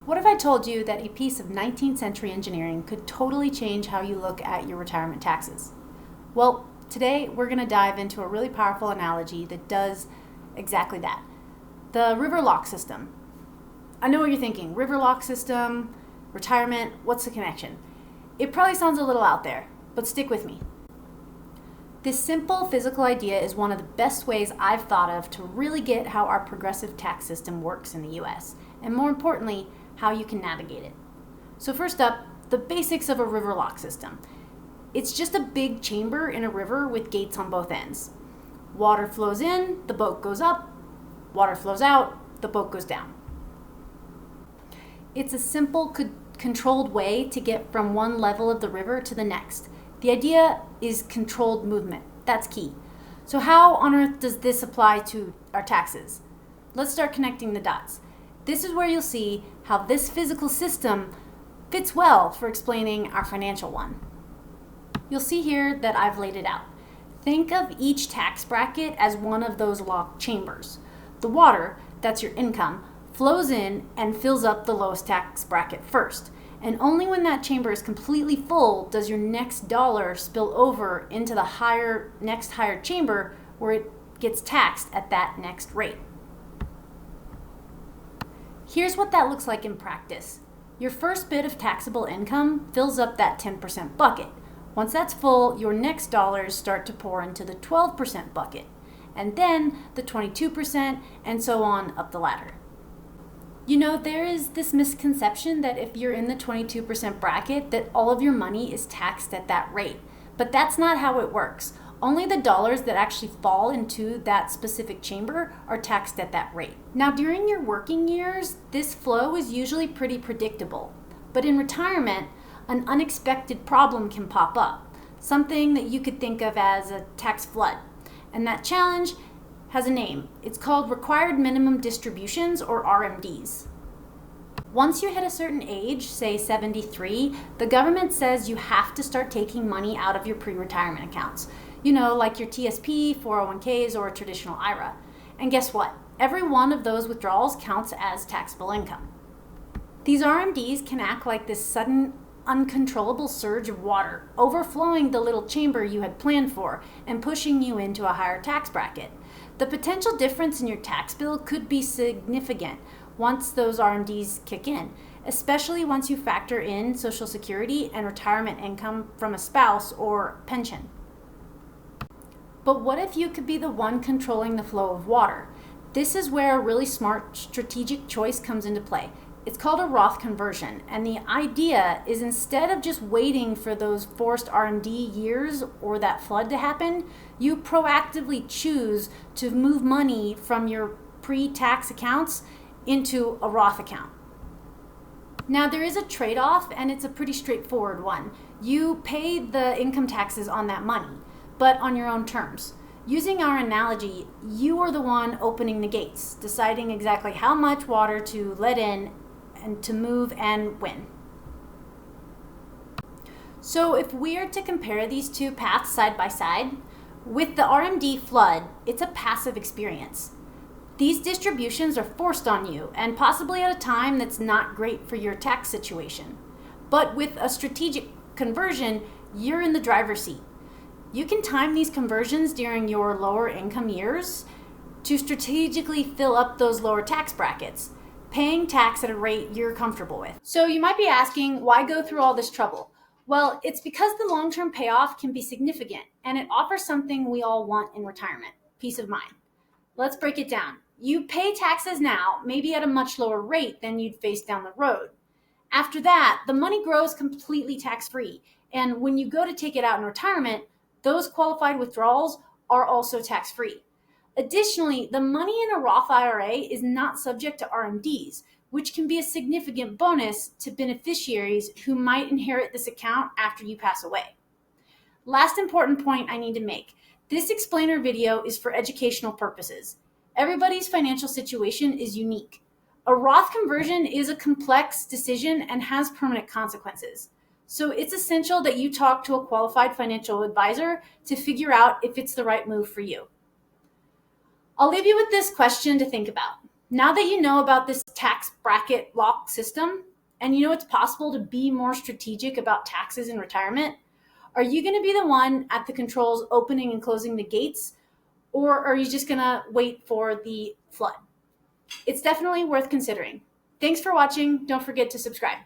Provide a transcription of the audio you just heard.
What if I told you that a piece of 19th century engineering could totally change how you look at your retirement taxes? Well, today we're going to dive into a really powerful analogy that does exactly that. The river lock system. I know what you're thinking. River lock system, retirement, what's the connection? It probably sounds a little out there, but stick with me. This simple physical idea is one of the best ways I've thought of to really get how our progressive tax system works in the US, and more importantly, how you can navigate it. So first up, the basics of a river lock system. It's just a big chamber in a river with gates on both ends. Water flows in, the boat goes up. Water flows out, the boat goes down. It's a simple, controlled way to get from one level of the river to the next. The idea is controlled movement. That's key. So how on earth does this apply to our taxes? Let's start connecting the dots. This is where you'll see how this physical system fits well for explaining our financial one. You'll see here that I've laid it out. Think of each tax bracket as one of those locked chambers. The water, that's your income, flows in and fills up the lowest tax bracket first. And only when that chamber is completely full does your next dollar spill over into the next higher chamber where it gets taxed at that next rate. Here's what that looks like in practice. Your first bit of taxable income fills up that 10% bucket. Once that's full, your next dollars start to pour into the 12% bucket, and then the 22%, and so on up the ladder. You know, there is this misconception that if you're in the 22% bracket, that all of your money is taxed at that rate. But that's not how it works. Only the dollars that actually fall into that specific chamber are taxed at that rate. Now, during your working years, this flow is usually pretty predictable. But in retirement, an unexpected problem can pop up, something that you could think of as a tax flood. And that challenge has a name. It's called required minimum distributions, or RMDs. Once you hit a certain age, say 73, the government says you have to start taking money out of your pre-retirement accounts. You know, like your TSP, 401ks, or a traditional IRA. And guess what? Every one of those withdrawals counts as taxable income. These RMDs can act like this sudden, uncontrollable surge of water, overflowing the little chamber you had planned for and pushing you into a higher tax bracket. The potential difference in your tax bill could be significant once those RMDs kick in, especially once you factor in Social Security and retirement income from a spouse or pension. But what if you could be the one controlling the flow of water? This is where a really smart strategic choice comes into play. It's called a Roth conversion, and the idea is instead of just waiting for those forced RMD years or that flood to happen, you proactively choose to move money from your pre-tax accounts into a Roth account. Now, there is a trade-off, and it's a pretty straightforward one. You pay the income taxes on that money, but on your own terms. Using our analogy, you are the one opening the gates, deciding exactly how much water to let in and to move and when. So if we are to compare these two paths side by side, with the RMD flood, it's a passive experience. These distributions are forced on you, and possibly at a time that's not great for your tax situation. But with a strategic conversion, you're in the driver's seat. You can time these conversions during your lower income years to strategically fill up those lower tax brackets, paying tax at a rate you're comfortable with. So you might be asking, why go through all this trouble? Well, it's because the long-term payoff can be significant, and it offers something we all want in retirement: peace of mind. Let's break it down. You pay taxes now, maybe at a much lower rate than you'd face down the road. After that, the money grows completely tax-free, and when you go to take it out in retirement, those qualified withdrawals are also tax-free. Additionally, the money in a Roth IRA is not subject to RMDs, which can be a significant bonus to beneficiaries who might inherit this account after you pass away. Last important point I need to make. This explainer video is for educational purposes. Everybody's financial situation is unique. A Roth conversion is a complex decision and has permanent consequences. So it's essential that you talk to a qualified financial advisor to figure out if it's the right move for you. I'll leave you with this question to think about. Now that you know about this tax bracket lock system, and you know it's possible to be more strategic about taxes in retirement, are you going to be the one at the controls opening and closing the gates, or are you just going to wait for the flood? It's definitely worth considering. Thanks for watching. Don't forget to subscribe.